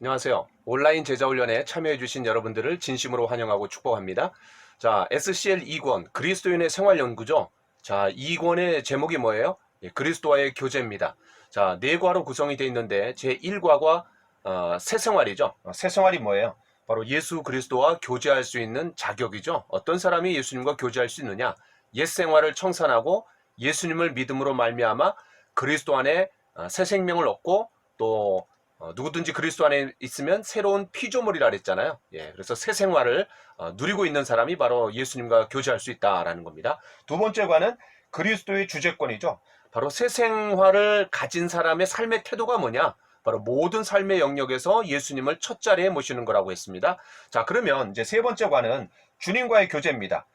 안녕하세요. 온라인 제자훈련에 참여해주신 여러분들을 진심으로 환영하고 축복합니다. 자, SCL 2권 그리스도인의 생활연구죠. 자, 2권의 제목이 뭐예요? 그리스도와의 교제입니다. 자, 4과로 구성이 되어 있는데 제1과가 새생활이죠. 새생활이 뭐예요? 바로 예수 그리스도와 교제할 수 있는 자격이죠. 어떤 사람이 예수님과 교제할 수 있느냐? 옛 생활을 청산하고 예수님을 믿음으로 말미암아 그리스도 안에 새 생명을 얻고 또 누구든지 그리스도 안에 있으면 새로운 피조물이라 그랬잖아요. 그래서 새 생활을 누리고 있는 사람이 바로 예수님과 교제할 수 있다라는 겁니다. 두 번째 과는 그리스도의 주재권이죠. 바로 새 생활을 가진 사람의 삶의 태도가 뭐냐? 바로 모든 삶의 영역에서 예수님을 첫 자리에 모시는 거라고 했습니다. 자, 그러면 이제 세 번째 과는 주님과의 교제입니다.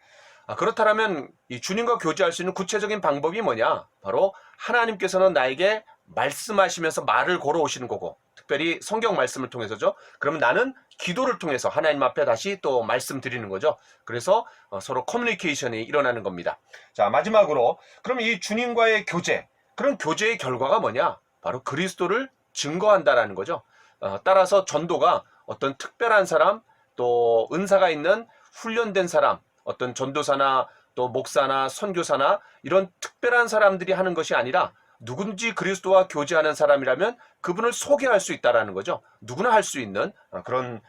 그렇다면 이 주님과 교제할 수 있는 구체적인 방법이 뭐냐? 바로 하나님께서는 나에게 말씀하시면서 말을 걸어오시는 거고, 특별히 성경 말씀을 통해서죠. 그러면 나는 기도를 통해서 하나님 앞에 다시 또 말씀드리는 거죠. 그래서 서로 커뮤니케이션이 일어나는 겁니다. 자, 마지막으로 그럼 이 주님과의 교제, 그런 교제의 결과가 뭐냐? 바로 그리스도를 증거한다라는 거죠. 따라서 전도가 어떤 특별한 사람, 또 은사가 있는 훈련된 사람, 어떤 전도사나 또 목사나 선교사나 이런 특별한 사람들이 하는 것이 아니라 누군지 그리스도와 교제하는 사람이라면 그분을 소개할 수 있다라는 거죠. 누구나 할 수 있는 그런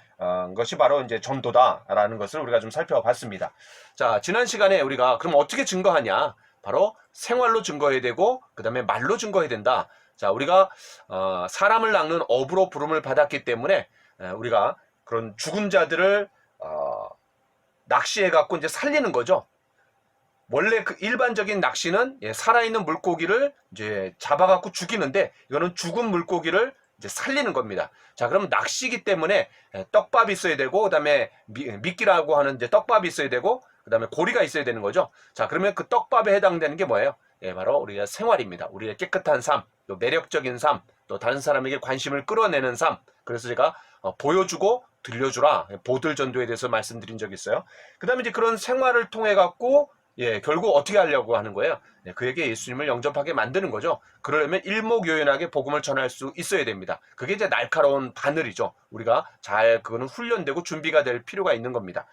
것이 바로 이제 전도다라는 것을 우리가 좀 살펴봤습니다. 자, 지난 시간에 우리가 그럼 어떻게 증거하냐? 바로 생활로 증거해야 되고 그다음에 말로 증거해야 된다. 자, 우리가 사람을 낚는 어부로 부름을 받았기 때문에 우리가 그런 죽은 자들을 낚시해 갖고 이제 살리는 거죠. 원래 그 일반적인 낚시는 살아있는 물고기를 이제 잡아갖고 죽이는데 이거는 죽은 물고기를 이제 살리는 겁니다. 자, 그럼 낚시기 때문에 떡밥이 있어야 되고 그다음에 미끼라고 하는 이제 떡밥이 있어야 되고 그다음에 고리가 있어야 되는 거죠. 자, 그러면 그 떡밥에 해당되는 게 뭐예요? 바로 우리의 생활입니다. 우리의 깨끗한 삶, 또 매력적인 삶, 또 다른 사람에게 관심을 끌어내는 삶. 그래서 제가 보여주고 들려주라 보들 전도에 대해서 말씀드린 적이 있어요. 그다음에 이제 그런 생활을 통해 갖고 결국 어떻게 하려고 하는 거예요? 그에게 예수님을 영접하게 만드는 거죠. 그러려면 일목요연하게 복음을 전할 수 있어야 됩니다. 그게 이제 날카로운 바늘이죠. 우리가 잘 그거는 훈련되고 준비가 될 필요가 있는 겁니다.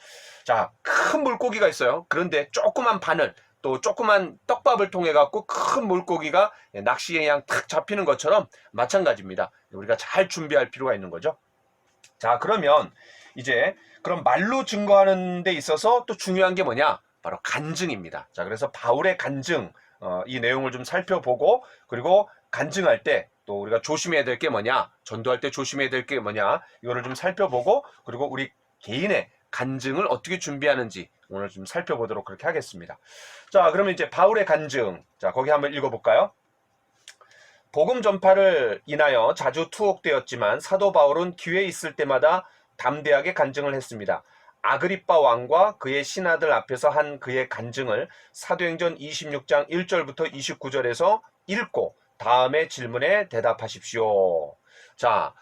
자, 큰 물고기가 있어요. 그런데 조그만 바늘, 또 조그만 떡밥을 통해 갖고 큰 물고기가 낚시에 그냥 탁 잡히는 것처럼 마찬가지입니다. 우리가 잘 준비할 필요가 있는 거죠. 자, 그러면 이제 그럼 말로 증거하는 데 있어서 또 중요한 게 뭐냐? 바로 간증입니다. 자, 그래서 바울의 간증, 이 내용을 좀 살펴보고, 그리고 간증할 때 또 우리가 조심해야 될 게 뭐냐? 전도할 때 조심해야 될 게 뭐냐? 이거를 좀 살펴보고, 그리고 우리 개인의 간증을 어떻게 준비하는지 오늘 좀 살펴보도록 그렇게 하겠습니다. 자, 그러면 이제 바울의 간증. 자, 거기 한번 읽어볼까요? 복음 전파를 인하여 자주 투옥되었지만 사도 바울은 기회 있을 때마다 담대하게 간증을 했습니다. 아그리빠 왕과 그의 신하들 앞에서 한 그의 간증을 사도행전 26장 1절부터 29절에서 읽고 다음에 질문에 대답하십시오. 자,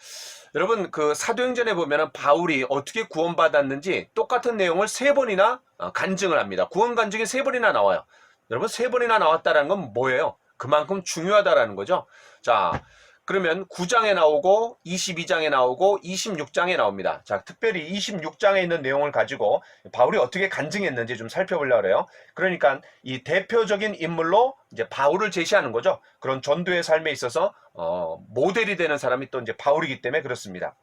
여러분 그 사도행전에 보면은 바울이 어떻게 구원받았는지 똑같은 내용을 3번이나 간증을 합니다. 구원 간증이 3번이나 나와요. 여러분 3번이나 나왔다는 건 뭐예요? 그만큼 중요하다라는 거죠. 자, 그러면 9장에 나오고 22장에 나오고 26장에 나옵니다. 자, 특별히 26장에 있는 내용을 가지고 바울이 어떻게 간증했는지 좀 살펴보려고 해요. 그러니까 이 대표적인 인물로 이제 바울을 제시하는 거죠. 그런 전도의 삶에 있어서 모델이 되는 사람이 또 이제 바울이기 때문에 그렇습니다.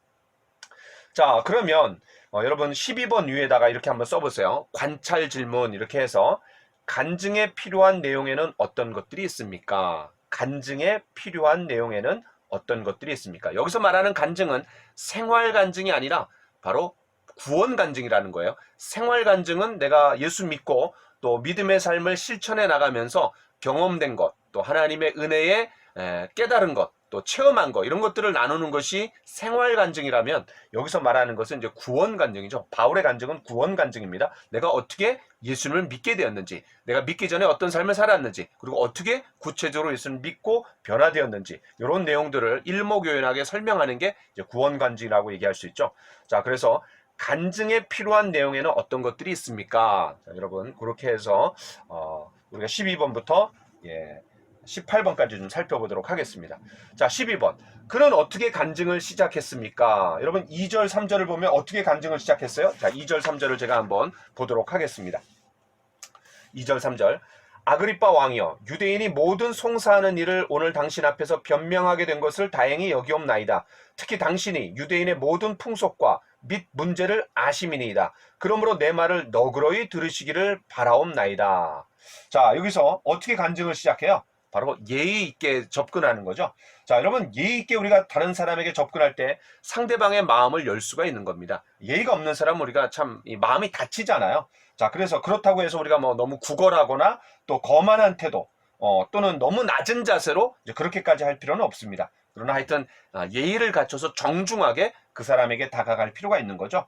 자, 그러면 여러분 12번 위에다가 이렇게 한번 써보세요. 관찰 질문 이렇게 해서 간증에 필요한 내용에는 어떤 것들이 있습니까? 간증에 필요한 내용에는 어떤 것들이 있습니까? 여기서 말하는 간증은 생활 간증이 아니라 바로 구원 간증이라는 거예요. 생활 간증은 내가 예수 믿고 또 믿음의 삶을 실천해 나가면서 경험된 것, 또 하나님의 은혜에 깨달은 것, 또 체험한 것, 이런 것들을 나누는 것이 생활 간증이라면 여기서 말하는 것은 이제 구원 간증이죠. 바울의 간증은 구원 간증입니다. 내가 어떻게 예수님을 믿게 되었는지, 내가 믿기 전에 어떤 삶을 살았는지, 그리고 어떻게 구체적으로 예수님을 믿고 변화되었는지, 이런 내용들을 일목요연하게 설명하는 게 이제 구원 간증이라고 얘기할 수 있죠. 자, 그래서 간증에 필요한 내용에는 어떤 것들이 있습니까? 자, 여러분 그렇게 해서 우리가 12번부터 18번까지 좀 살펴보도록 하겠습니다. 자, 12번. 그는 어떻게 간증을 시작했습니까? 여러분 2절, 3절을 보면 어떻게 간증을 시작했어요? 자, 2절, 3절을 제가 한번 보도록 하겠습니다. 2절, 3절. 아그리빠 왕이여, 유대인이 모든 송사하는 일을 오늘 당신 앞에서 변명하게 된 것을 다행히 여기옵나이다. 특히 당신이 유대인의 모든 풍속과 및 문제를 아심이니이다. 그러므로 내 말을 너그러이 들으시기를 바라옵나이다. 자, 여기서 어떻게 간증을 시작해요? 바로 예의 있게 접근하는 거죠. 자, 여러분 예의 있게 우리가 다른 사람에게 접근할 때 상대방의 마음을 열 수가 있는 겁니다. 예의가 없는 사람은 우리가 참 마음이 다치잖아요. 자, 그래서 그렇다고 해서 우리가 뭐 너무 구걸하거나 또 거만한 태도 또는 너무 낮은 자세로 이제 그렇게까지 할 필요는 없습니다. 그러나 하여튼 예의를 갖춰서 정중하게 그 사람에게 다가갈 필요가 있는 거죠.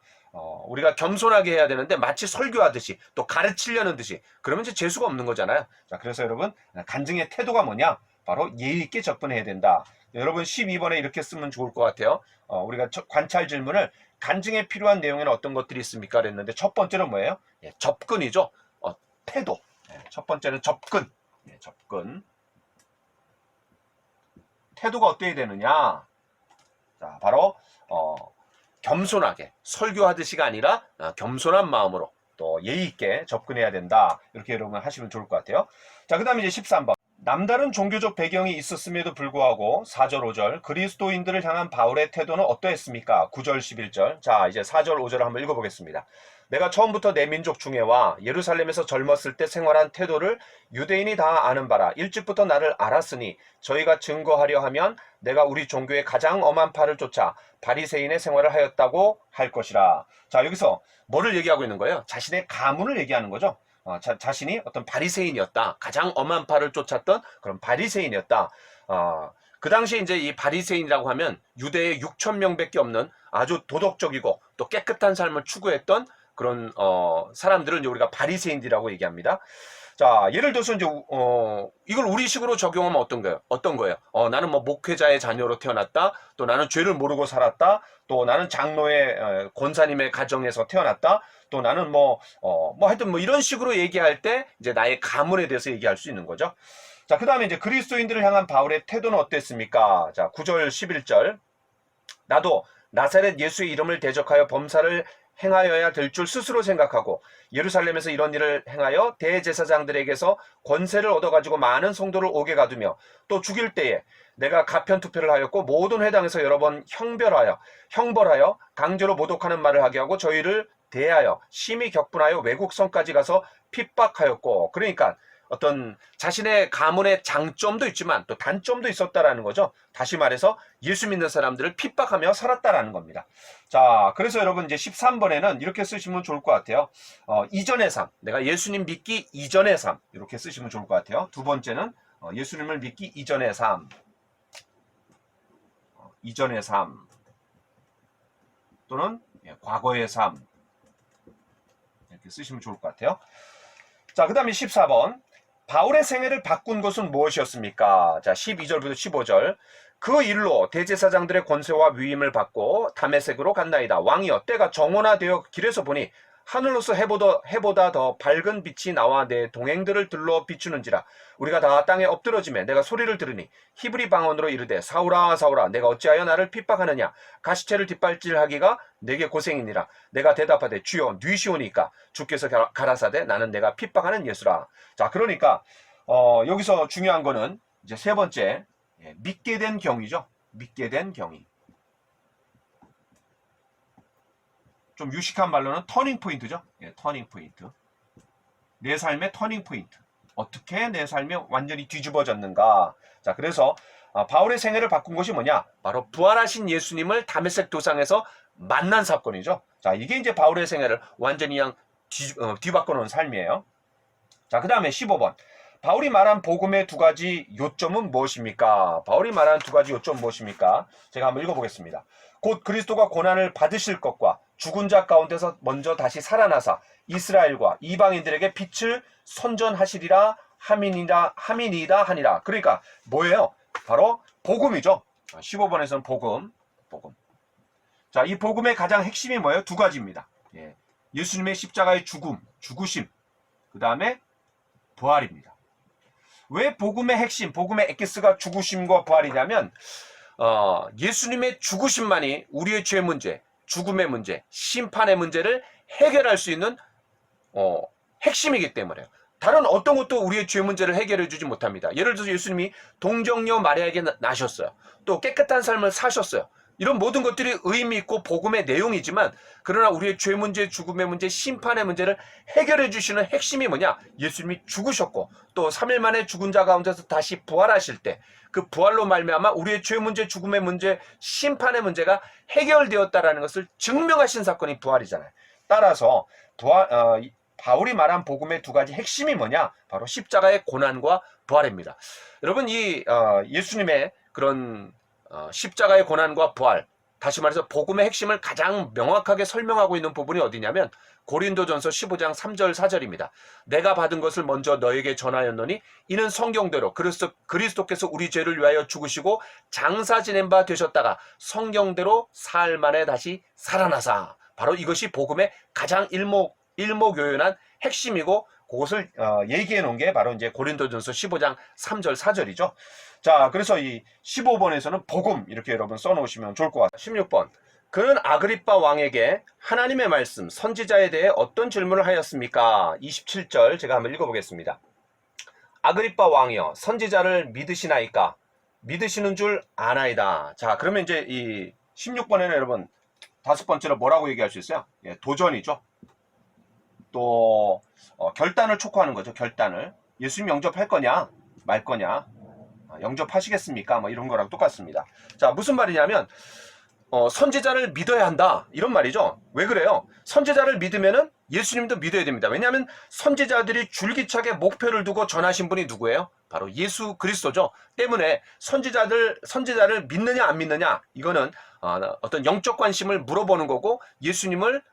우리가 겸손하게 해야 되는데 마치 설교하듯이 또 가르치려는 듯이 그러면 이제 재수가 없는 거잖아요. 자, 그래서 여러분 간증의 태도가 뭐냐? 바로 예의 있게 접근해야 된다. 여러분 12번에 이렇게 쓰면 좋을 것 같아요. 우리가 관찰 질문을 간증에 필요한 내용에는 어떤 것들이 있습니까? 그랬는데 첫 번째는 뭐예요? 예, 접근이죠. 태도. 첫 번째는 접근. 접근. 태도가 어때야 되느냐? 자, 바로 겸손하게 설교하듯이가 아니라 겸손한 마음으로 또 예의 있게 접근해야 된다. 이렇게 여러분 하시면 좋을 것 같아요. 자, 그 다음에 이제 13번. 남다른 종교적 배경이 있었음에도 불구하고 4절, 5절 그리스도인들을 향한 바울의 태도는 어떠했습니까? 9절, 11절. 자, 이제 4절, 5절을 한번 읽어보겠습니다. 내가 처음부터 내 민족 중에와 예루살렘에서 젊었을 때 생활한 태도를 유대인이 다 아는 바라. 일찍부터 나를 알았으니 저희가 증거하려 하면 내가 우리 종교의 가장 엄한 팔을 쫓아 바리새인의 생활을 하였다고 할 것이라. 자, 여기서 뭐를 얘기하고 있는 거예요? 자신의 가문을 얘기하는 거죠. 자신이 어떤 바리새인이었다. 가장 엄한 팔을 쫓았던 그런 바리새인이었다. 그 당시에 이제 이 바리새인이라고 하면 유대의 6천 명밖에 없는 아주 도덕적이고 또 깨끗한 삶을 추구했던 그런 사람들을 이제 우리가 바리새인이라고 얘기합니다. 자, 예를 들어서 이제 이걸 우리식으로 적용하면 어떤 거예요? 나는 뭐 목회자의 자녀로 태어났다. 또 나는 죄를 모르고 살았다. 또 나는 장로의 권사님의 가정에서 태어났다. 또 나는 하여튼 이런 식으로 얘기할 때 이제 나의 가문에 대해서 얘기할 수 있는 거죠. 자, 그 다음에 이제 그리스도인들을 향한 바울의 태도는 어땠습니까? 자, 9절, 11절. 나도 나사렛 예수의 이름을 대적하여 범사를 행하여야 될 줄 스스로 생각하고 예루살렘에서 이런 일을 행하여 대제사장들에게서 권세를 얻어가지고 많은 성도를 옥에 가두며 또 죽일 때에 내가 가편투표를 하였고 모든 회당에서 여러 번 형벌하여 강제로 모독하는 말을 하게 하고 저희를 대하여 심히 격분하여 외국 성까지 가서 핍박하였고. 그러니까 어떤 자신의 가문의 장점도 있지만 또 단점도 있었다라는 거죠. 다시 말해서 예수 믿는 사람들을 핍박하며 살았다라는 겁니다. 자, 그래서 여러분 이제 13번에는 이렇게 쓰시면 좋을 것 같아요. 이전의 삶, 내가 예수님 믿기 이전의 삶, 이렇게 쓰시면 좋을 것 같아요. 두 번째는 예수님을 믿기 이전의 삶, 이전의 삶 또는 과거의 삶, 이렇게 쓰시면 좋을 것 같아요. 자, 그 다음에 14번. 바울의 생애를 바꾼 것은 무엇이었습니까? 자, 12절부터 15절. 그 일로 대제사장들의 권세와 위임을 받고 다메섹으로 간나이다. 왕이여, 때가 정오나되어 길에서 보니 하늘로서 해보다 더 밝은 빛이 나와 내 동행들을 들러 비추는지라. 우리가 다 땅에 엎드러지매 내가 소리를 들으니 히브리 방언으로 이르되 사울아 사울아 내가 어찌하여 나를 핍박하느냐. 가시체를 뒷발질하기가 내게 고생이니라. 내가 대답하되 주여 뉘시오니까. 주께서 가라사대 나는 내가 핍박하는 예수라. 자, 그러니까 여기서 중요한 거는 이제 세 번째, 믿게 된 경위죠. 믿게 된 경위. 좀 유식한 말로는 터닝 포인트죠. 터닝 포인트. 내 삶의 터닝 포인트. 어떻게 내 삶이 완전히 뒤집어졌는가. 자, 그래서 바울의 생애를 바꾼 것이 뭐냐? 바로 부활하신 예수님을 다메섹 도상에서 만난 사건이죠. 자, 이게 이제 바울의 생애를 완전히 그냥 뒤바꿔 놓은 삶이에요. 자, 그 다음에 15번. 바울이 말한 복음의 두 가지 요점은 무엇입니까? 바울이 말한 두 가지 요점 무엇입니까? 제가 한번 읽어보겠습니다. 곧 그리스도가 고난을 받으실 것과 죽은 자 가운데서 먼저 다시 살아나사 이스라엘과 이방인들에게 빛을 선전하시리라 함이니이다 하니라. 그러니까 뭐예요? 바로 복음이죠. 15번에서는 복음. 자, 이 복음의 가장 핵심이 뭐예요? 두 가지입니다. 예수님의 십자가의 죽으심, 그 다음에 부활입니다. 왜 복음의 핵심, 복음의 엑기스가 죽으심과 부활이냐면 예수님의 죽으심만이 우리의 죄 문제, 죽음의 문제, 심판의 문제를 해결할 수 있는 핵심이기 때문에요. 다른 어떤 것도 우리의 죄 문제를 해결해 주지 못합니다. 예를 들어서 예수님이 동정녀 마리아에게 나셨어요. 또 깨끗한 삶을 사셨어요. 이런 모든 것들이 의미 있고 복음의 내용이지만, 그러나 우리의 죄 문제, 죽음의 문제, 심판의 문제를 해결해 주시는 핵심이 뭐냐? 예수님이 죽으셨고 또 3일 만에 죽은 자 가운데서 다시 부활하실 때 그 부활로 말미암아 우리의 죄 문제, 죽음의 문제, 심판의 문제가 해결되었다라는 것을 증명하신 사건이 부활이잖아요. 따라서 바울이 말한 복음의 두 가지 핵심이 뭐냐? 바로 십자가의 고난과 부활입니다. 여러분, 이 예수님의 그런 십자가의 고난과 부활, 다시 말해서 복음의 핵심을 가장 명확하게 설명하고 있는 부분이 어디냐면 고린도전서 15장 3절 4절입니다. 내가 받은 것을 먼저 너에게 전하였노니 이는 성경대로 그리스도께서 우리 죄를 위하여 죽으시고 장사 지낸 바 되셨다가 성경대로 사흘 만에 다시 살아나사. 바로 이것이 복음의 가장 일목요연한 핵심이고, 그것을 얘기해 놓은 게 바로 이제 고린도전서 15장 3절 4절이죠. 자, 그래서 이 15번에서는 복음 이렇게 여러분 써놓으시면 좋을 것 같아요. 16번. 그는 아그리빠 왕에게 하나님의 말씀, 선지자에 대해 어떤 질문을 하였습니까? 27절 제가 한번 읽어보겠습니다. 아그리빠 왕이여, 선지자를 믿으시나이까? 믿으시는 줄 아나이다. 자, 그러면 이제 이 16번에는 여러분 다섯 번째로 뭐라고 얘기할 수 있어요? 예, 도전이죠. 또 결단을 촉구하는 거죠. 결단을. 예수님 영접할 거냐 말 거냐, 영접하시겠습니까? 뭐 이런 거랑 똑같습니다. 자, 무슨 말이냐면 선지자를 믿어야 한다 이런 말이죠. 왜 그래요? 선지자를 믿으면은 예수님도 믿어야 됩니다. 왜냐하면 선지자들이 줄기차게 목표를 두고 전하신 분이 누구예요? 바로 예수 그리스도죠. 때문에 선지자를 믿느냐 안 믿느냐, 이거는 어떤 영적 관심을 물어보는 거고, 예수님을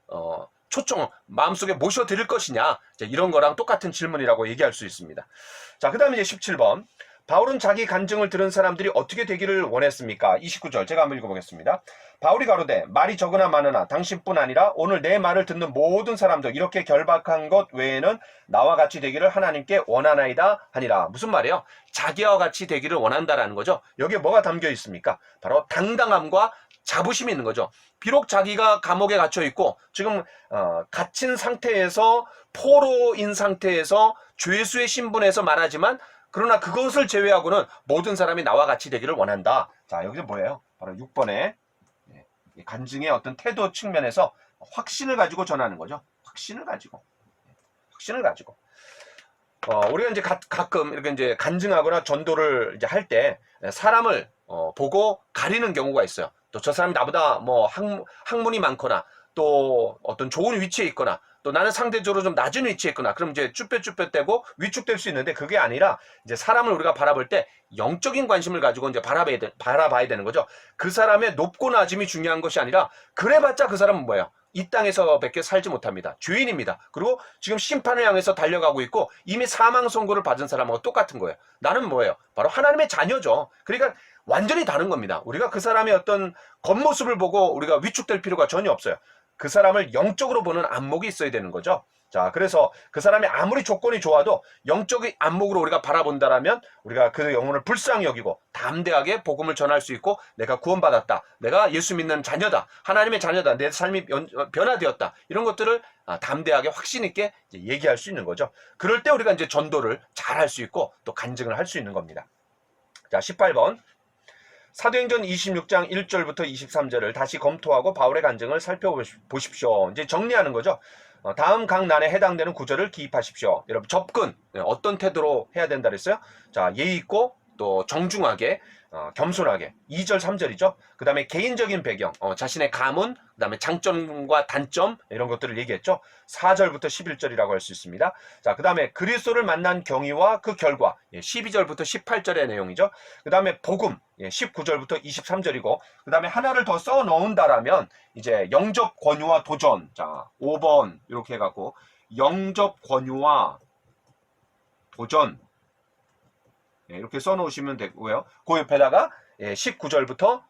마음속에 모셔드릴 것이냐, 이런 거랑 똑같은 질문이라고 얘기할 수 있습니다. 자, 그 다음에 이제 17번. 바울은 자기 간증을 들은 사람들이 어떻게 되기를 원했습니까? 29절 제가 한번 읽어보겠습니다. 바울이 가로되 말이 적으나 많으나 당신뿐 아니라 오늘 내 말을 듣는 모든 사람들 이렇게 결박한 것 외에는 나와 같이 되기를 하나님께 원하나이다 하니라. 무슨 말이에요? 자기와 같이 되기를 원한다라는 거죠. 여기에 뭐가 담겨 있습니까? 바로 당당함과 자부심이 있는 거죠. 비록 자기가 감옥에 갇혀 있고 지금 갇힌 상태에서, 포로인 상태에서 죄수의 신분에서 말하지만, 그러나 그것을 제외하고는 모든 사람이 나와 같이 되기를 원한다. 자, 여기서 뭐예요? 바로 6번에 간증의 어떤 태도 측면에서 확신을 가지고 전하는 거죠. 확신을 가지고. 우리가 이제 가끔 이렇게 이제 간증하거나 전도를 이제 할 때 사람을 보고 가리는 경우가 있어요. 또 저 사람이 나보다 뭐 학문이 많거나, 또 어떤 좋은 위치에 있거나, 또 나는 상대적으로 좀 낮은 위치에 있거나, 그럼 이제 쭈뼛쭈뼛대고 위축될 수 있는데, 그게 아니라 이제 사람을 우리가 바라볼 때 영적인 관심을 가지고 이제 바라봐야 되는 거죠. 그 사람의 높고 낮음이 중요한 것이 아니라, 그래봤자 그 사람은 뭐예요? 이 땅에서 밖에 살지 못합니다. 죄인입니다. 그리고 지금 심판을 향해서 달려가고 있고 이미 사망 선고를 받은 사람하고 똑같은 거예요. 나는 뭐예요? 바로 하나님의 자녀죠. 그러니까 완전히 다른 겁니다. 우리가 그 사람의 어떤 겉모습을 보고 우리가 위축될 필요가 전혀 없어요. 그 사람을 영적으로 보는 안목이 있어야 되는 거죠. 자, 그래서 그 사람이 아무리 조건이 좋아도 영적인 안목으로 우리가 바라본다라면 우리가 그 영혼을 불쌍히 여기고 담대하게 복음을 전할 수 있고, 내가 구원받았다, 내가 예수 믿는 자녀다, 하나님의 자녀다, 내 삶이 변화되었다, 이런 것들을 담대하게 확신 있게 얘기할 수 있는 거죠. 그럴 때 우리가 이제 전도를 잘 할 수 있고 또 간증을 할 수 있는 겁니다. 자, 18번. 사도행전 26장 1절부터 23절을 다시 검토하고 바울의 간증을 살펴보십시오. 이제 정리하는 거죠. 다음 각 난에 해당되는 구절을 기입하십시오. 여러분, 접근 어떤 태도로 해야 된다 그랬어요? 자, 예의 있고 또 정중하게, 겸손하게. 2절 3절이죠. 그 다음에 개인적인 배경, 자신의 가문, 그 다음에 장점과 단점, 이런 것들을 얘기했죠. 4절부터 11절이라고 할 수 있습니다. 자, 그 다음에 그리스도를 만난 경위와 그 결과, 12절부터 18절의 내용이죠. 그 다음에 복음, 19절부터 23절이고, 그 다음에 하나를 더 써 넣은다라면 이제 영접 권유와 도전. 자, 5번 이렇게 해갖고 영접 권유와 도전, 이렇게 써놓으시면 되고요. 그 옆에다가 19절부터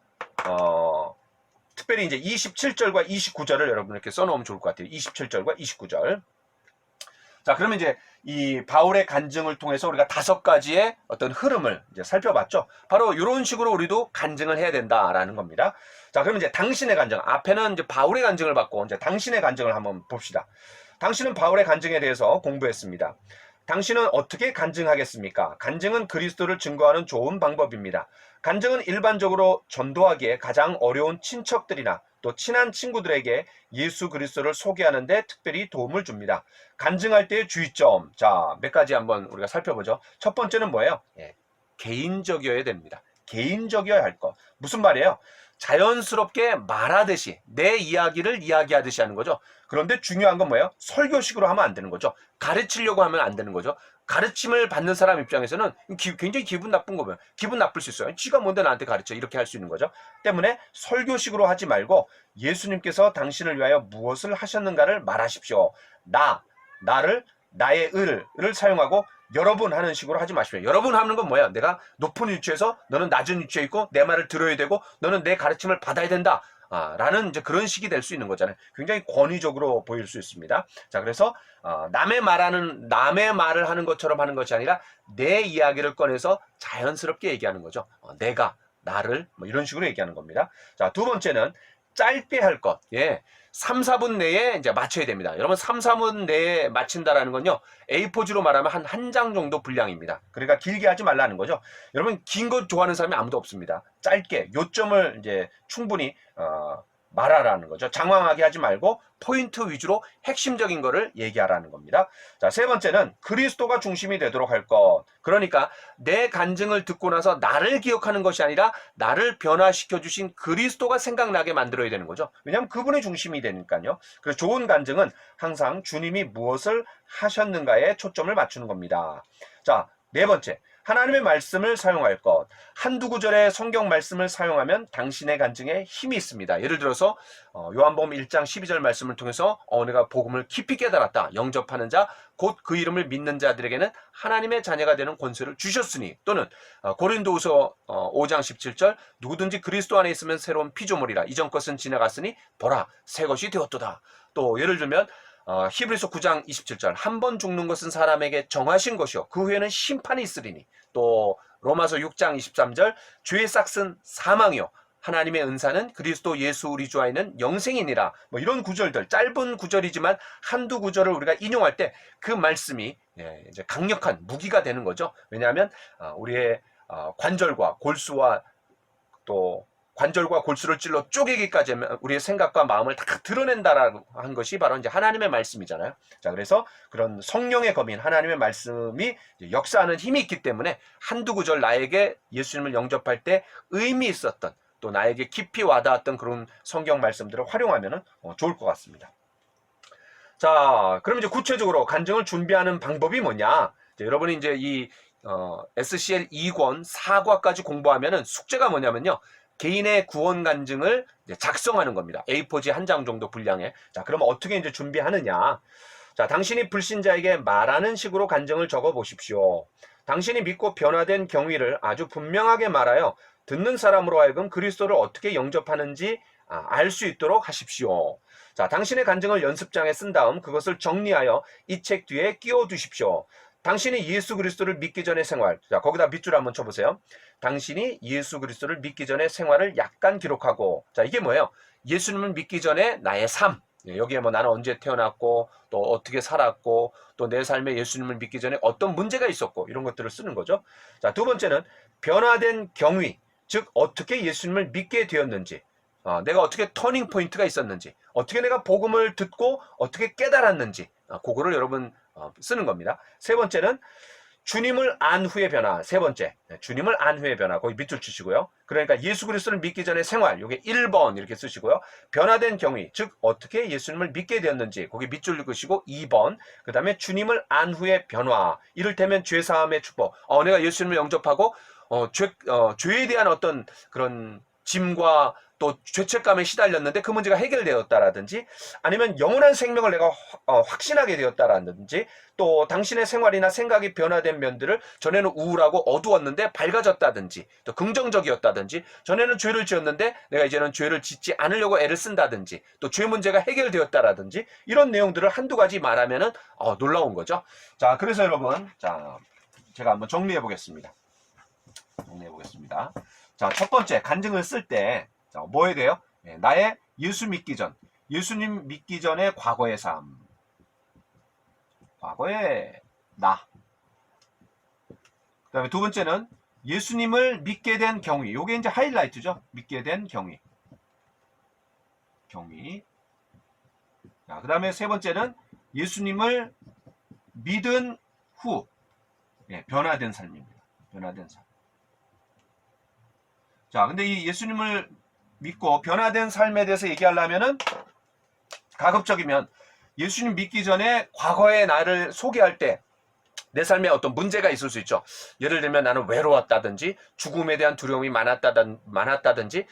특별히 이제 27절과 29절을 여러분 이렇게 써놓으면 좋을 것 같아요. 27절과 29절. 자, 그러면 이제 이 바울의 간증을 통해서 우리가 5가지의 어떤 흐름을 이제 살펴봤죠. 바로 이런 식으로 우리도 간증을 해야 된다라는 겁니다. 자, 그러면 이제 당신의 간증, 앞에는 이제 바울의 간증을 받고 이제 당신의 간증을 한번 봅시다. 당신은 바울의 간증에 대해서 공부했습니다. 당신은 어떻게 간증하겠습니까? 간증은 그리스도를 증거하는 좋은 방법입니다. 간증은 일반적으로 전도하기에 가장 어려운 친척들이나 또 친한 친구들에게 예수 그리스도를 소개하는 데 특별히 도움을 줍니다. 간증할 때의 주의점, 자, 몇 가지 한번 우리가 살펴보죠. 첫 번째는 뭐예요? 개인적이어야 됩니다. 개인적이어야 할 것. 무슨 말이에요? 자연스럽게 말하듯이 내 이야기를 이야기하듯이 하는 거죠. 그런데 중요한 건 뭐예요? 설교식으로 하면 안 되는 거죠. 가르치려고 하면 안 되는 거죠. 가르침을 받는 사람 입장에서는 굉장히 기분 나쁜 거면 기분 나쁠 수 있어요. 지가 뭔데 나한테 가르쳐, 이렇게 할 수 있는 거죠. 때문에 설교식으로 하지 말고 예수님께서 당신을 위하여 무엇을 하셨는가를 말하십시오. 나를, 나의 을을 사용하고 여러분 하는 식으로 하지 마십시오. 여러분 하는 건 뭐야? 내가 높은 위치에서 너는 낮은 위치에 있고 내 말을 들어야 되고 너는 내 가르침을 받아야 된다. 라는 이제 그런 식이 될 수 있는 거잖아요. 굉장히 권위적으로 보일 수 있습니다. 자, 그래서 남의 말을 하는 것처럼 하는 것이 아니라 내 이야기를 꺼내서 자연스럽게 얘기하는 거죠. 내가, 나를, 뭐 이런 식으로 얘기하는 겁니다. 자, 두 번째는 짧게 할 것. 3, 4분 내에 이제 맞춰야 됩니다. 여러분 3, 4분 내에 맞춘다라는 건요. A4지로 말하면 한 장 정도 분량입니다. 그러니까 길게 하지 말라는 거죠. 여러분 긴 거 좋아하는 사람이 아무도 없습니다. 짧게 요점을 이제 충분히 말하라는 거죠. 장황하게 하지 말고 포인트 위주로 핵심적인 거를 얘기하라는 겁니다. 자, 세 번째는 그리스도가 중심이 되도록 할 것. 그러니까 내 간증을 듣고 나서 나를 기억하는 것이 아니라 나를 변화시켜 주신 그리스도가 생각나게 만들어야 되는 거죠. 왜냐하면 그분의 중심이 되니까요. 그래서 좋은 간증은 항상 주님이 무엇을 하셨는가에 초점을 맞추는 겁니다. 자, 네 번째. 하나님의 말씀을 사용할 것. 한두 구절의 성경 말씀을 사용하면 당신의 간증에 힘이 있습니다. 예를 들어서 요한복음 1장 12절 말씀을 통해서 내가 복음을 깊이 깨달았다. 영접하는 자, 곧 그 이름을 믿는 자들에게는 하나님의 자녀가 되는 권세를 주셨으니, 또는 고린도후서 5장 17절 누구든지 그리스도 안에 있으면 새로운 피조물이라. 이전 것은 지나갔으니 보라 새 것이 되었도다. 또 예를 들면 히브리서 9장 27절 한 번 죽는 것은 사람에게 정하신 것이요 그 후에는 심판이 있으리니. 또 로마서 6장 23절 죄의 삭은 사망이요 하나님의 은사는 그리스도 예수 우리 주 안에는 영생이니라. 뭐 이런 구절들, 짧은 구절이지만 한두 구절을 우리가 인용할 때 그 말씀이 이제 강력한 무기가 되는 거죠. 왜냐하면 우리의 관절과 골수와 또 관절과 골수를 찔러 쪼개기까지 우리의 생각과 마음을 다 드러낸다라고 한 것이 바로 이제 하나님의 말씀이잖아요. 자, 그래서 그런 성령의 검인 하나님의 말씀이 역사하는 힘이 있기 때문에 한두 구절 나에게 예수님을 영접할 때 의미 있었던, 또 나에게 깊이 와닿았던 그런 성경 말씀들을 활용하면 좋을 것 같습니다. 자, 그럼 이제 구체적으로 간증을 준비하는 방법이 뭐냐? 여러분이 이제 이 SCL 2권 4과까지 공부하면은 숙제가 뭐냐면요. 개인의 구원 간증을 작성하는 겁니다. A4지 한 장 정도 분량에. 자, 그러면 어떻게 이제 준비하느냐? 자, 당신이 불신자에게 말하는 식으로 간증을 적어 보십시오. 당신이 믿고 변화된 경위를 아주 분명하게 말하여 듣는 사람으로 하여금 그리스도를 어떻게 영접하는지 알 수 있도록 하십시오. 자, 당신의 간증을 연습장에 쓴 다음 그것을 정리하여 이 책 뒤에 끼워 두십시오. 당신이 예수 그리스도를 믿기 전의 생활. 자, 거기다 밑줄 한번 쳐보세요. 당신이 예수 그리스도를 믿기 전의 생활을 약간 기록하고. 자, 이게 뭐예요? 예수님을 믿기 전에 나의 삶. 여기에 뭐 나는 언제 태어났고 또 어떻게 살았고 또 내 삶에 예수님을 믿기 전에 어떤 문제가 있었고 이런 것들을 쓰는 거죠. 자, 두 번째는 변화된 경위. 즉 어떻게 예수님을 믿게 되었는지. 내가 어떻게 터닝 포인트가 있었는지, 어떻게 내가 복음을 듣고 어떻게 깨달았는지, 그거를 여러분 쓰는 겁니다. 세 번째는 주님을 안 후의 변화. 세 번째, 주님을 안 후의 변화. 거기 밑줄 치시고요. 그러니까 예수 그리스도를 믿기 전의 생활. 요게 1번 이렇게 쓰시고요. 변화된 경위, 즉 어떻게 예수님을 믿게 되었는지 거기 밑줄 긋으시고 2번. 그 다음에 주님을 안 후의 변화. 이를테면 죄사함의 축복. 내가 예수님을 영접하고 죄에 대한 어떤 그런 짐과 또 죄책감에 시달렸는데 그 문제가 해결되었다라든지, 아니면 영원한 생명을 내가 확신하게 되었다라든지, 또 당신의 생활이나 생각이 변화된 면들을, 전에는 우울하고 어두웠는데 밝아졌다든지, 또 긍정적이었다든지, 전에는 죄를 지었는데 내가 이제는 죄를 짓지 않으려고 애를 쓴다든지, 또 죄 문제가 해결되었다라든지, 이런 내용들을 한두 가지 말하면은 놀라운 거죠. 자, 그래서 여러분, 자, 제가 한번 정리해 보겠습니다. 자, 첫 번째, 간증을 쓸 때, 자, 뭐 해야 돼요? 나의 예수 믿기 전, 예수님 믿기 전의 과거의 삶. 과거의 나. 그 다음에 두 번째는 예수님을 믿게 된 경위. 요게 이제 하이라이트죠. 믿게 된 경위. 자, 그 다음에 세 번째는 예수님을 믿은 후 변화된 삶입니다. 변화된 삶. 자, 근데 이 예수님을 믿고 변화된 삶에 대해서 얘기하려면은, 가급적이면 예수님 믿기 전에 과거의 나를 소개할 때 내 삶에 어떤 문제가 있을 수 있죠. 예를 들면 나는 외로웠다든지, 죽음에 대한 두려움이 많았다든지,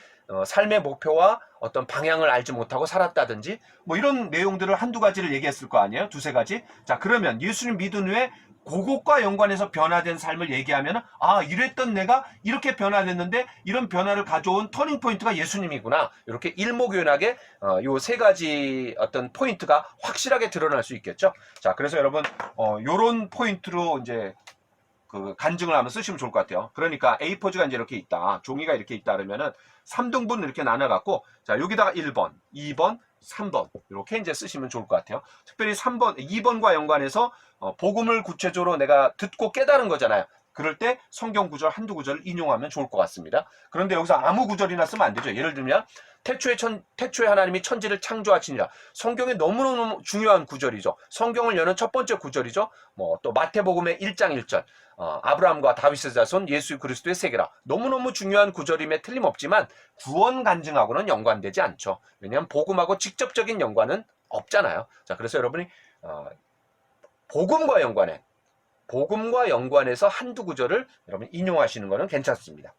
삶의 목표와 어떤 방향을 알지 못하고 살았다든지, 뭐 이런 내용들을 한두 가지를 얘기했을 거 아니에요? 두세 가지. 자, 그러면 예수님 믿은 후에 그것과 연관해서 변화된 삶을 얘기하면, 아, 이랬던 내가 이렇게 변화됐는데 이런 변화를 가져온 터닝 포인트가 예수님이구나. 이렇게 일목요연하게 요 세 가지 어떤 포인트가 확실하게 드러날 수 있겠죠. 자, 그래서 여러분 요런 포인트로 이제 그 간증을 하면 쓰시면 좋을 것 같아요. 그러니까 A4지가 이제 이렇게 있다, 종이가 이렇게 있다 그러면은 3등분 이렇게 나눠 갖고, 자, 여기다가 1번, 2번, 3번 이렇게 이제 쓰시면 좋을 것 같아요. 특별히 3번, 2번과 연관해서 복음을 구체적으로 내가 듣고 깨달은 거잖아요. 그럴 때 성경 구절 한두 구절을 인용하면 좋을 것 같습니다. 그런데 여기서 아무 구절이나 쓰면 안 되죠. 예를 들면 태초에 하나님이 천지를 창조하시니라. 성경에 너무너무 중요한 구절이죠. 성경을 여는 첫 번째 구절이죠. 뭐 또 마태복음의 1장 1절, 아브라함과 다윗의 자손 예수 그리스도의 세계라. 너무너무 중요한 구절임에 틀림없지만 구원 간증하고는 연관되지 않죠. 왜냐하면 복음하고 직접적인 연관은 없잖아요. 자, 그래서 여러분이 복음과 연관해서 한두 구절을 여러분 인용하시는 것은 괜찮습니다.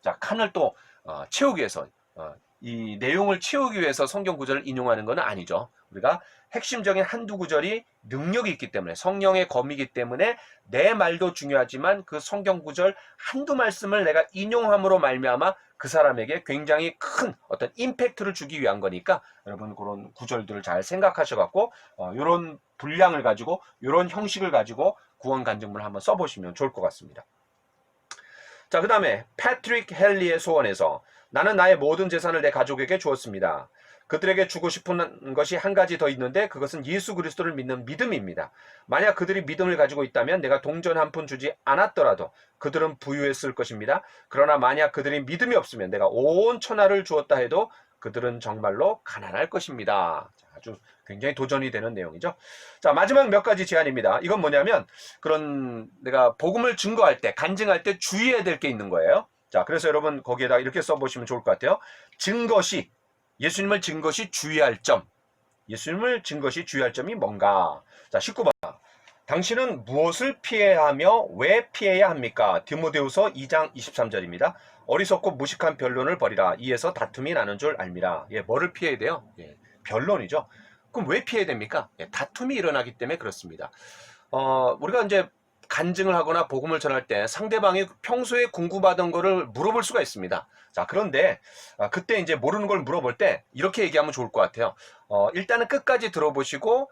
자, 칸을 또 채우기 위해서, 이 내용을 채우기 위해서 성경 구절을 인용하는 것은 아니죠. 우리가 핵심적인 한두 구절이 능력이 있기 때문에, 성령의 검이기 때문에 내 말도 중요하지만 그 성경 구절 한두 말씀을 내가 인용함으로 말미암아 그 사람에게 굉장히 큰 어떤 임팩트를 주기 위한 거니까, 여러분 그런 구절들을 잘 생각하셔갖고 이런 분량을 가지고, 이런 형식을 가지고 구원 간증문을 한번 써보시면 좋을 것 같습니다. 자, 그 다음에 패트릭 헨리의 소원에서, 나는 나의 모든 재산을 내 가족에게 주었습니다. 그들에게 주고 싶은 것이 한 가지 더 있는데 그것은 예수 그리스도를 믿는 믿음입니다. 만약 그들이 믿음을 가지고 있다면 내가 동전 한 푼 주지 않았더라도 그들은 부유했을 것입니다. 그러나 만약 그들이 믿음이 없으면 내가 온 천하를 주었다 해도 그들은 정말로 가난할 것입니다. 아주 굉장히 도전이 되는 내용이죠. 자, 마지막 몇 가지 제안입니다. 이건 뭐냐면, 그런 내가 복음을 증거할 때, 간증할 때 주의해야 될 게 있는 거예요. 자, 그래서 여러분 거기에다 이렇게 써보시면 좋을 것 같아요. 예수님을 증거시 주의할 점. 예수님을 증거시 주의할 점이 뭔가? 자, 19번. 당신은 무엇을 피해야 하며 왜 피해야 합니까? 디모데후서 2장 23절입니다. 어리석고 무식한 변론을 버리라. 이에서 다툼이 나는 줄 알미라. 뭐를 피해야 돼요? 변론이죠. 그럼 왜 피해야 됩니까? 다툼이 일어나기 때문에 그렇습니다. 우리가 이제 간증을 하거나 복음을 전할 때 상대방이 평소에 궁금하던 거를 물어볼 수가 있습니다. 자, 그런데 그때 이제 모르는 걸 물어볼 때 이렇게 얘기하면 좋을 것 같아요. 일단은 끝까지 들어보시고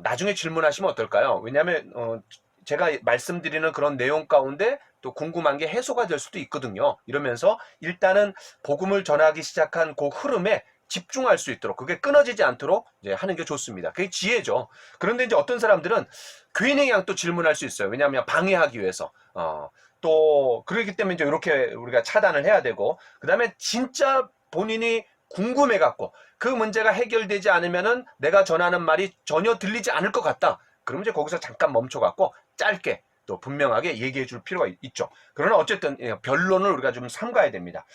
나중에 질문하시면 어떨까요? 왜냐하면 제가 말씀드리는 그런 내용 가운데 또 궁금한 게 해소가 될 수도 있거든요. 이러면서 일단은 복음을 전하기 시작한 그 흐름에 집중할 수 있도록, 그게 끊어지지 않도록 이제 하는 게 좋습니다. 그게 지혜죠. 그런데 이제 어떤 사람들은 괜히 그냥 또 질문할 수 있어요. 왜냐하면 방해하기 위해서. 또 그렇기 때문에 이제 이렇게 우리가 차단을 해야 되고, 그 다음에 진짜 본인이 궁금해갖고 그 문제가 해결되지 않으면은 내가 전하는 말이 전혀 들리지 않을 것 같다. 그러면 이제 거기서 잠깐 멈춰갖고 짧게 또 분명하게 얘기해 줄 필요가 있죠. 그러나 어쨌든 변론을 우리가 좀 삼가야 됩니다.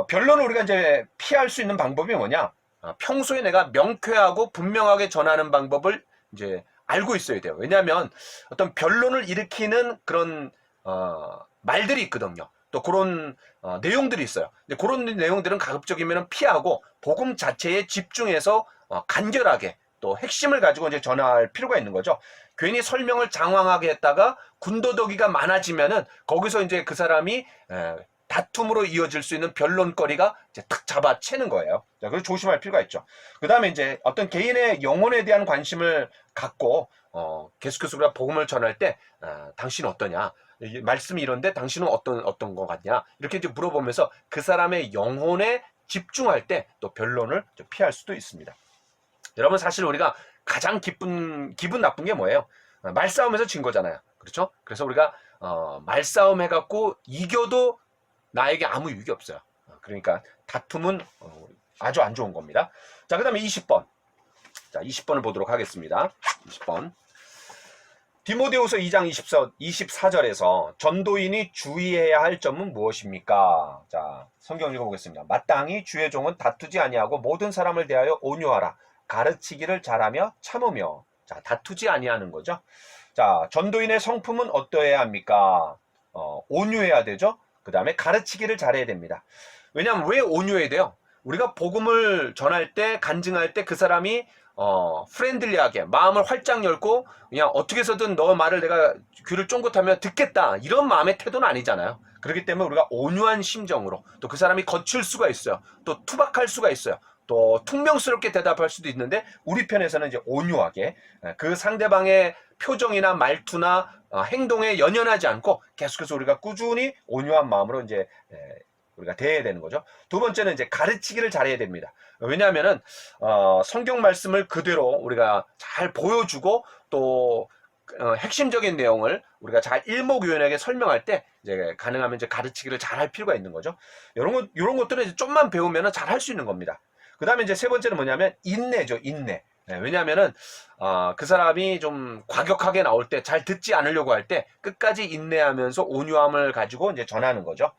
변론을 우리가 이제 피할 수 있는 방법이 뭐냐? 평소에 내가 명쾌하고 분명하게 전하는 방법을 이제 알고 있어야 돼요. 왜냐하면 어떤 변론을 일으키는 그런 말들이 있거든요. 또 그런 내용들이 있어요. 근데 그런 내용들은 가급적이면 피하고 복음 자체에 집중해서 간결하게 또 핵심을 가지고 이제 전할 필요가 있는 거죠. 괜히 설명을 장황하게 했다가 군더더기가 많아지면은 거기서 이제 그 사람이 다툼으로 이어질 수 있는 변론거리가 이제 탁 잡아채는 거예요. 자, 그래서 조심할 필요가 있죠. 그 다음에 이제 어떤 개인의 영혼에 대한 관심을 갖고 계속해서 우리가 복음을 전할 때 당신은 어떠냐? 말씀이 이런데 당신은 어떤 거 같냐? 이렇게 이제 물어보면서 그 사람의 영혼에 집중할 때 또 변론을 좀 피할 수도 있습니다. 여러분 사실 우리가 가장 기분 나쁜 게 뭐예요? 말싸움에서 진 거잖아요. 그렇죠? 그래서 우리가 말싸움 해갖고 이겨도 나에게 아무 유익이 없어요. 그러니까 다툼은 아주 안 좋은 겁니다. 자, 그 다음에 20번. 자, 20번을 보도록 하겠습니다. 20번. 디모데후서 2장 24절에서 전도인이 주의해야 할 점은 무엇입니까? 자, 성경 읽어보겠습니다. 마땅히 주의 종은 다투지 아니하고 모든 사람을 대하여 온유하라. 가르치기를 잘하며 참으며. 자, 다투지 아니하는 거죠. 자, 전도인의 성품은 어떠해야 합니까? 온유해야 되죠. 그 다음에 가르치기를 잘해야 됩니다. 왜냐하면 왜 온유해야 돼요? 우리가 복음을 전할 때, 간증할 때 그 사람이 프렌들리하게 마음을 활짝 열고 그냥 어떻게 해서든 너 말을 내가 귀를 쫑긋하면 듣겠다 이런 마음의 태도는 아니잖아요. 그렇기 때문에 우리가 온유한 심정으로 또 그 사람이 거칠 수가 있어요. 또 투박할 수가 있어요. 또 퉁명스럽게 대답할 수도 있는데 우리 편에서는 이제 온유하게 그 상대방의 표정이나 말투나 행동에 연연하지 않고 계속해서 우리가 꾸준히 온유한 마음으로 이제 우리가 대해야 되는 거죠. 두 번째는 이제 가르치기를 잘해야 됩니다. 왜냐하면은 성경 말씀을 그대로 우리가 잘 보여주고 또 핵심적인 내용을 우리가 잘 일목요연하게 설명할 때 이제 가능하면 이제 가르치기를 잘 할 필요가 있는 거죠. 이런 것들은 이제 좀만 배우면은 잘 할 수 있는 겁니다. 그 다음에 이제 세 번째는 뭐냐면 인내죠, 인내. 왜냐하면은 그 사람이 좀 과격하게 나올 때 잘 듣지 않으려고 할 때 끝까지 인내하면서 온유함을 가지고 이제 전하는 거죠.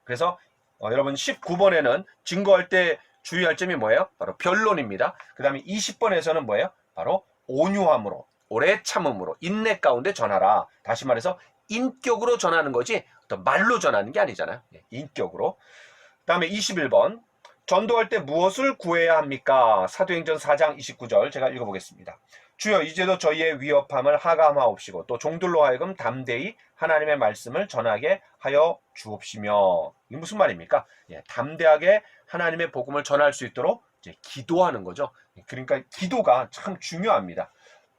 그래서 여러분 19번에는 증거할 때 주의할 점이 뭐예요? 바로 변론입니다. 그 다음에 20번에서는 뭐예요? 바로 온유함으로, 오래 참음으로, 인내 가운데 전하라. 다시 말해서 인격으로 전하는 거지 어떤 말로 전하는 게 아니잖아요. 인격으로. 그 다음에 21번. 전도할 때 무엇을 구해야 합니까? 사도행전 4장 29절 제가 읽어보겠습니다. 주여 이제도 저희의 위협함을 하감하옵시고 또 종들로 하여금 담대히 하나님의 말씀을 전하게 하여 주옵시며. 이게 무슨 말입니까? 담대하게 하나님의 복음을 전할 수 있도록 이제 기도하는 거죠. 그러니까 기도가 참 중요합니다.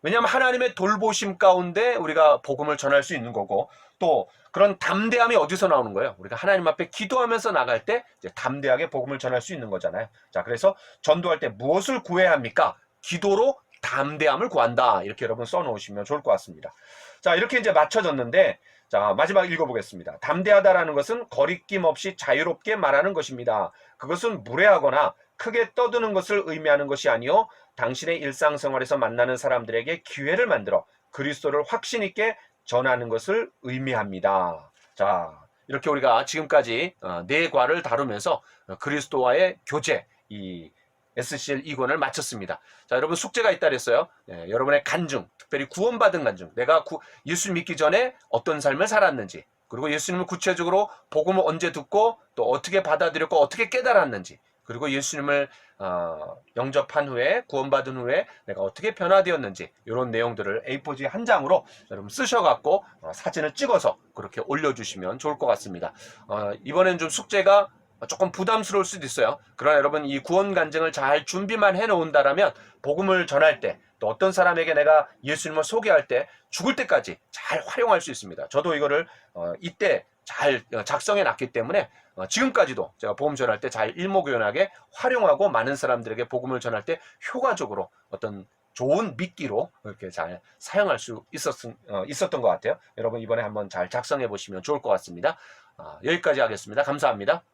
왜냐하면 하나님의 돌보심 가운데 우리가 복음을 전할 수 있는 거고 또 그런 담대함이 어디서 나오는 거예요? 우리가 하나님 앞에 기도하면서 나갈 때 이제 담대하게 복음을 전할 수 있는 거잖아요. 자, 그래서 전도할 때 무엇을 구해야 합니까? 기도로 담대함을 구한다. 이렇게 여러분 써놓으시면 좋을 것 같습니다. 자, 이렇게 이제 맞춰졌는데 자, 마지막 읽어보겠습니다. 담대하다라는 것은 거리낌 없이 자유롭게 말하는 것입니다. 그것은 무례하거나 크게 떠드는 것을 의미하는 것이 아니요 당신의 일상생활에서 만나는 사람들에게 기회를 만들어 그리스도를 확신 있게 전하는 것을 의미합니다. 자, 이렇게 우리가 지금까지 네 과를 다루면서 그리스도와의 교제, 이 SCL 2권을 마쳤습니다. 자, 여러분 숙제가 있다 그랬어요. 여러분의 간증, 특별히 구원받은 간증, 내가 예수 믿기 전에 어떤 삶을 살았는지, 그리고 예수님을 구체적으로 복음을 언제 듣고 또 어떻게 받아들였고 어떻게 깨달았는지, 그리고 예수님을 영접한 후에 구원받은 후에 내가 어떻게 변화되었는지 이런 내용들을 A4지 한 장으로 여러분 쓰셔갖고 사진을 찍어서 그렇게 올려주시면 좋을 것 같습니다. 이번에는 좀 숙제가 조금 부담스러울 수도 있어요. 그러나 여러분 이 구원 간증을 잘 준비만 해놓은다라면 복음을 전할 때 또 어떤 사람에게 내가 예수님을 소개할 때 죽을 때까지 잘 활용할 수 있습니다. 저도 이거를 이때 잘 작성해 놨기 때문에 지금까지도 제가 복음 전할 때 잘 일목요연하게 활용하고 많은 사람들에게 복음을 전할 때 효과적으로 어떤 좋은 미끼로 이렇게 잘 사용할 수 있었던 것 같아요. 여러분 이번에 한번 잘 작성해 보시면 좋을 것 같습니다. 여기까지 하겠습니다. 감사합니다.